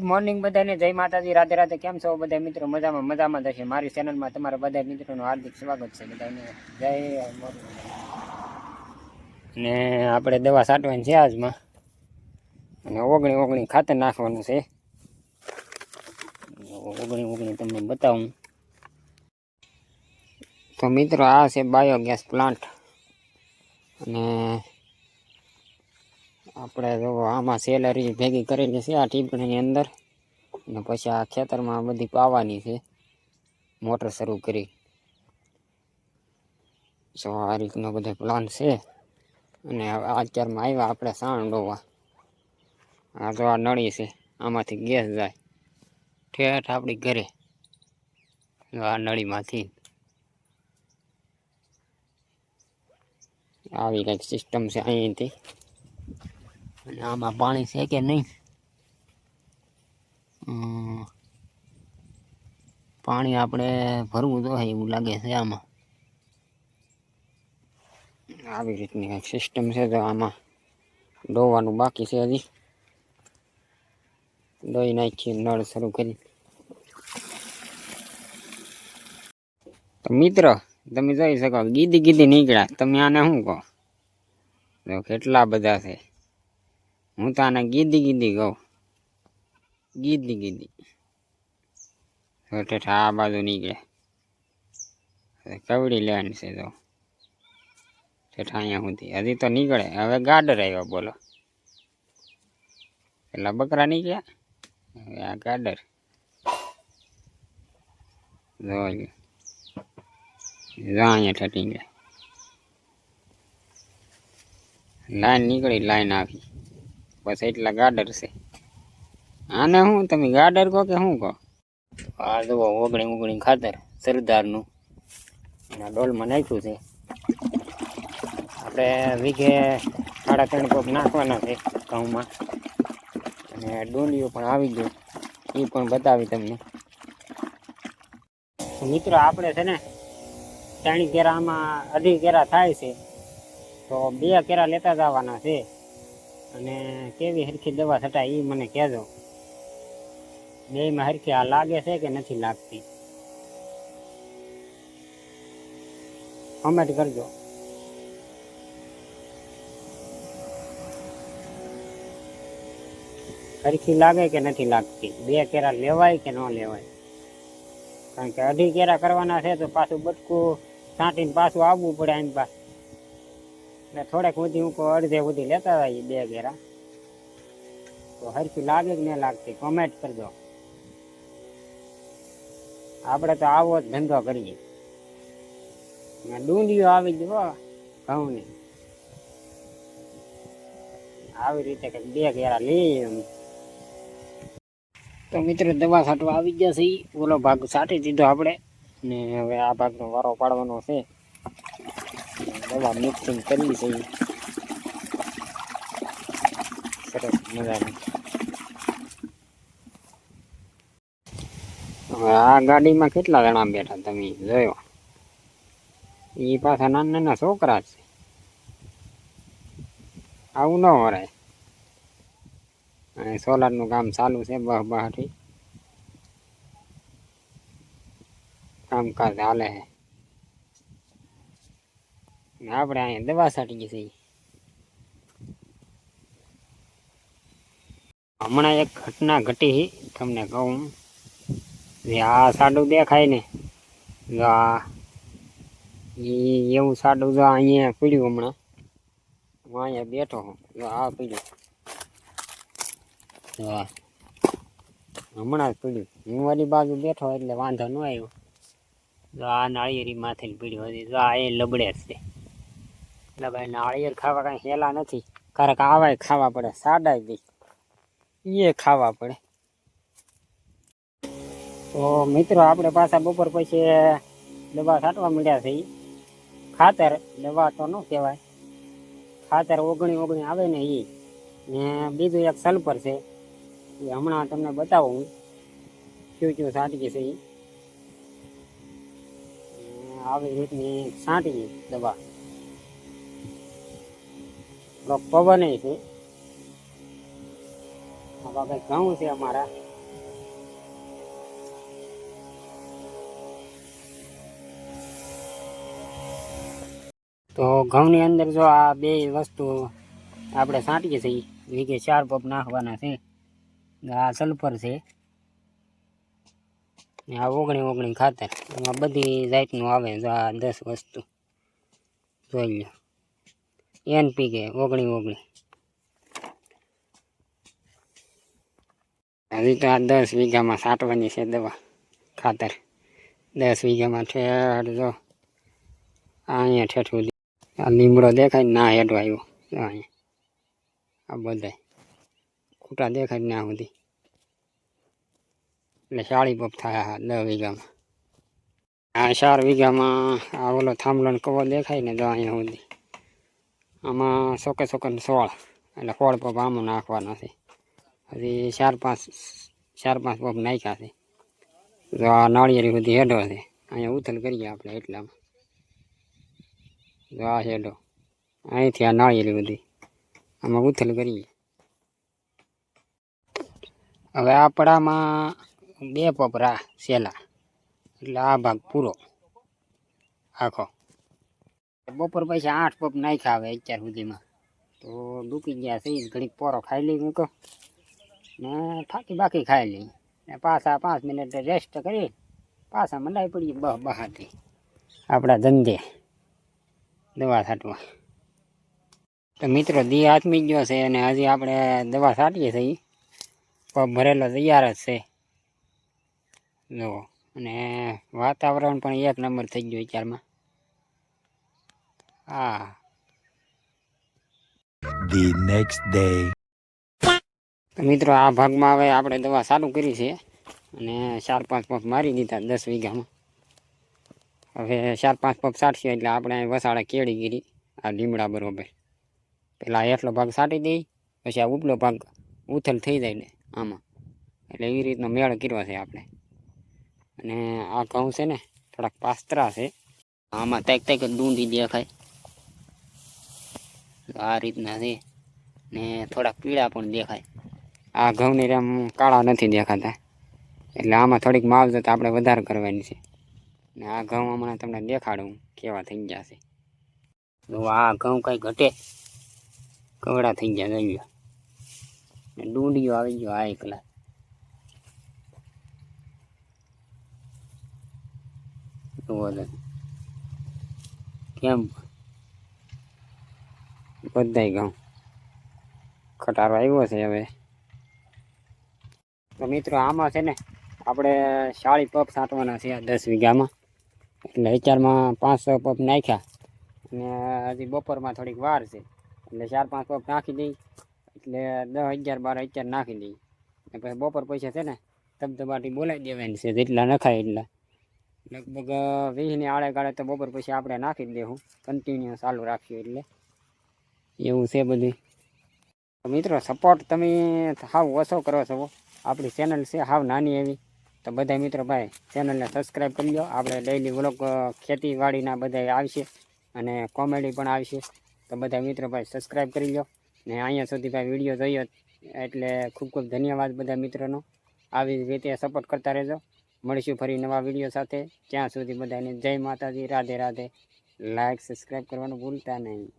Morning બધાને જય માતાજી, રાધે રાધે. કેમ છો બધા મિત્રો? મજામાં થશે. મારી ચેનલમાં તમારા બધા મિત્રોનું હાર્દિક સ્વાગત છે. બધાને જય મોર્નિંગ. ને આપણે દવા છાંટવાની છે આજમાં, અને ઓગણી ખાતર નાખવાનું છે. ઓગણી તમને બતાવું તો મિત્રો, આ છે બાયોગેસ પ્લાન્ટ. અને આપણે જો આમાં સેલરી ભેગી કરેલી છે આ ટીપણીની અંદર, અને પછી આ ખેતરમાં બધી પાવાની છે મોટર શરૂ કરી. જો આ રીતનો બધો પ્લાન છે. અને અત્યારમાં આવ્યા આપણે સાણ ડોવા. આ તો આ નળી છે, આમાંથી ગેસ જાય ઠેઠ આપણી ઘરે, આ નળીમાંથી. આવી કંઈક સિસ્ટમ છે અહીંથી. અને આમાં પાણી છે કે નહીં, પાણી આપણે ભરવું જોઈએ એવું લાગે છે. આમાં આવી રીતની કંઈક સિસ્ટમ છે. તો આમાં ડોવાનું બાકી છે હજી. દોઈ નાખી નળ શરૂ કરી. તો મિત્રો તમે જોઈ શકો, ગીદી નીકળ્યા. તમે આને શું કહો? તો કેટલા બધા છે. હું તો આને ગીદી કહું. ગીદી ઠેઠા આ બાજુ નીકળે. કવડી લેવાની છે તો ઠેઠા અહીંયા સુધી હજી તો નીકળે. હવે ગાડર આવ્યો, બોલો. પેલા બકરા નીકળ્યા, હવે આ ગાડર. જોઈ અહીંયા ઠેઠી ગયા. લાઈન નીકળી, લાઈન આવી, બસ એટલા ગાડર છે. આને શું તમે ગાડર કહો કે શું કહો? આ જુઓ ઓગણી ખાતર સરદારનું એના ડોલમાં નાખ્યું છે. આપણે વીઘે 3.5 કોપ નાખવાના છે ઘઉંમાં. અને ડુંડીઓ પણ આવી ગયું, એ પણ બતાવી તમને. મિત્રો આપણે છે ને 3 કેરામાં 2.5 કેરા થાય છે, તો 2 કેરા લેતા જવાના છે. અને કેવી હરખી દવા છટાય એ મને કહેજો. બેમાં હરખી આ લાગે છે કે નથી લાગતી, કમેન્ટ કરજો. હરખી લાગે કે નથી લાગતી, 2 કેરા લેવાય કે ન લેવાય? કારણ કે 2.5 કેરા કરવાના છે, તો પાછું બટકું છાંટીને પાછું આવવું પડે એમ પાસે. એટલે થોડેક સુધી હું અડધે સુધી લેતા જઈએ 2 કેરા. તો હરખી લાગે કે નહીં લાગતી, કમેન્ટ કરજો. આપણે તો આવો જ ધંધો કરીએ. ડુંડીઓ આવી ગયો ઘઉંની, આવી રીતે કંઈક 2 કેરા લઈએ. તો મિત્રો દવા છાંટવા આવી ગયા છે. ઓલો ભાગ છાંટી દીધો આપણે, ને હવે આ ભાગનો વારો પાડવાનો છે. દવા મિક્સિંગ કરવી છે સરસ મજાની. હવે આ ગાડીમાં કેટલા જણા બેઠા તમે જોયો? એ પાછા નાના છોકરા છે. આવું ન વરાય. અને સોલારનું કામ ચાલુ છે, બહારથી કામકાજ હાલે છે. આપણે અહીંયા દવા છાંટીએ છીએ. હમણાં એક ઘટના ઘટી, તમને કહું. આ સાડું દેખાય ને, આ એવું સાડું જો અહીંયા પીડ્યું. હમણાં હું અહીંયા બેઠો હું, આ પીડ્યું. હમણાં જ પીડ્યું. હું વાળી બાજુ બેઠો એટલે વાંધો ન આવ્યો. જો આ નાળિયેરી માથે પીડ્યું હતી. જો આ એ લબડે જ છે. એટલે ભાઈ નાળિયેર ખાવા કાંઈ હેલા નથી. કારણ કે આવાય ખાવા પડે, સાડાય દઈ એ ખાવા પડે. તો મિત્રો આપણે પાછા બપોર પછી દવા છાંટવા મળ્યા છે. ખાતર દવા તો ન કહેવાય, ખાતર ઓગણી આવે ને એ. ને બીજું એક સલ્ફર છે, એ હમણાં તમને બતાવું હું શું છાંટીએ છે. આવી રીતની છાંટીએ દવા. પવન છે. આવા કંઈક ઘઉં છે અમારા, તો ઘઉંની અંદર જો આ બે વસ્તુ આપણે છાંટીએ છીએ વીઘે 4 પંપ નાખવાના છે. આ સલ્ફર છે ને આ 19 ખાતર. એમાં બધી જાતનું આવે જો આ 10 વસ્તુ જોઈ લો. NPK 19. હજી તો આ 10 વીઘામાં છાંટવાની છે દવા ખાતર. 10 વીઘામાં ઠેઠ જો અહીંયા ઠેઠ સુધી આ લીમડો દેખાય ના હેઠો આવ્યો અહીંયા આ બધાય ખૂટા દેખાય ના સુધી એટલે 40 પંપ થાય 10 વીઘામાં. આ 4 વીઘામાં આ ઓલો થાંભલો કવો દેખાય ને તો અહીંયા સુધી આમાં 16 એટલે 16 પંપ આમાં નાખવાના છે. હજી 4-5 પંપ નાખ્યા છે. જો આ નાળિયેરી સુધી હેડો છે અહીંયા ઉથલ કરીએ આપણે એટલામાં. જો આ હેડો અહીંથી આ નાળિયેરી સુધી આમાં ઉથલ કરીએ. હવે આ પડામાં 2 પંપ રા સેલા એટલે આ ભાગ પૂરો આખો. બપોર પછી 8 પંપ નાખ્યા આવે અત્યાર સુધીમાં તો દુખી ગયા છે. ઘડીક પોરો ખાઈ લઈ મૂકો ને થાકી બાકી ખાઈ લઈ ને પાછા 5 મિનિટ રેસ્ટ કરી પાછા મંડાઈ પડીએ બહારથી આપણા ધંધે દવા છાંટવા. તો મિત્રો દી આથમી ગયો છે અને હજી આપણે દવા છાંટીએ છીએ. પંપ ભરેલો તૈયાર જ છે જુઓ. અને વાતાવરણ પણ 1 નંબર થઈ ગયું અત્યારમાં. હા The next day. તો મિત્રો આ ભાગમાં હવે આપણે દવા ચાલુ કરી છે અને 4-5 પંપ મારી દીધા 10 વીઘામાં. હવે 4-5 પંપ છાંટશે એટલે આપણે અહીં વસાડા કેળી ગીરી આ લીમડા બરોબર. પેલા એટલો ભાગ છાંટી દઈ પછી આ ઉપલો ભાગ ઉથલ થઈ જાય ને આમાં એટલે એ રીતનો મેળ કર્યો છે આપણે. અને આ ઘઉં છે ને થોડાક પાસ્તરા છે આમાં તેક ડુંડી દેખાય આ રીતના છે ને થોડાક પીળા પણ દેખાય. આ ઘઉંની આમ કાળા નથી દેખાતા એટલે આમાં થોડીક માવજત આપણે વધારે કરવાની છે. ને આ ઘઉં હમણાં તમને દેખાડું કેવા થઈ ગયા છે. તો આ ઘઉં કંઈ ઘટે કવડા થઈ ગયા જોઈ લો ને ડુંડીઓ આવી ગયો આ એકલા. કેમ બધાય ઘઉં ખટારો આવ્યો છે હવે. તો મિત્રો આમાં છે ને આપણે 40 પંપ છાંટવાના છે આ 10 વીઘામાં. એટલે અત્યારમાં 500 પંપ નાખ્યા અને હજી બપોરમાં થોડીક વાર છે એટલે 4-5 પંપ નાખી દઈ એટલે 10-11-12 નાખી દઈ. અને પછી બપોર પછી છે ને ધબધબાટી બોલાવી દેવાની છે જેટલા નખાય એટલા. લગભગ 20ની આડે ગાળે તો બપોર પછી આપણે નાખી જ દેવું કન્ટિન્યુ ચાલુ રાખીએ એટલે એવું છે બધું. મિત્રો સપોર્ટ તમે હાવ ઓછો કરો છો. આપણી ચેનલ છે હાવ નાની એવી. તો બધા મિત્રો ભાઈ ચેનલને સબસ્ક્રાઈબ કરી લો. આપણે ડેઈલી વ્લોગ ખેતીવાડીના બધા આવશે અને કોમેડી પણ આવશે. તો બધા મિત્રો ભાઈ સબસ્ક્રાઈબ કરી લો ને અહીંયા સુધી ભાઈ વિડીયો જોયો એટલે ખૂબ ખૂબ ધન્યવાદ બધા મિત્રોનો. આવી રીતે સપોર્ટ કરતા રહેજો. મળીશું ફરી નવા વિડીયો સાથે. ત્યાં સુધી બધાને જય માતાજી, રાધે રાધે. લાઈક સબસ્ક્રાઈબ કરવાનું ભૂલતા નહીં.